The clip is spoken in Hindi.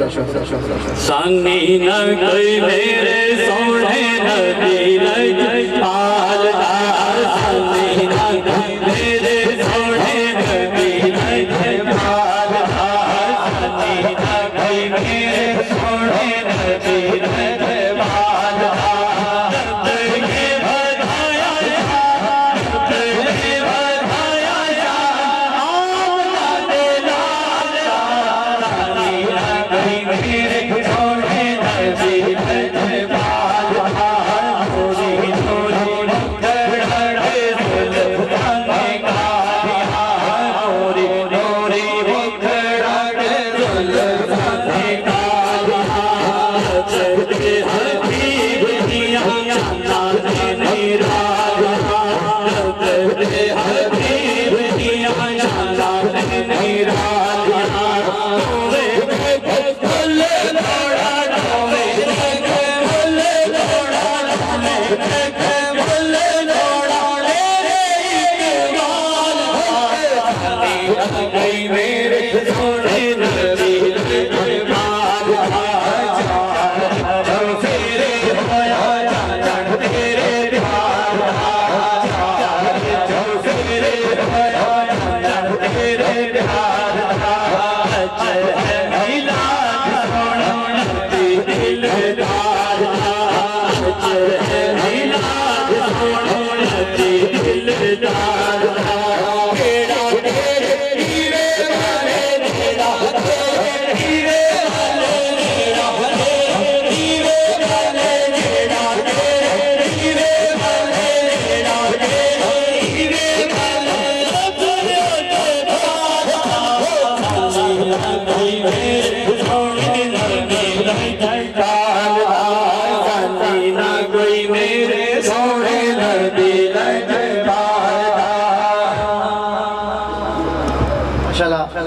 सानी न कोई मेरे सोने नबी लजपाल सानी न कोई मेरे सोने नबी लजपाल सानी न कोई मेरे सोने नबी लजपाल माशाल्लाह।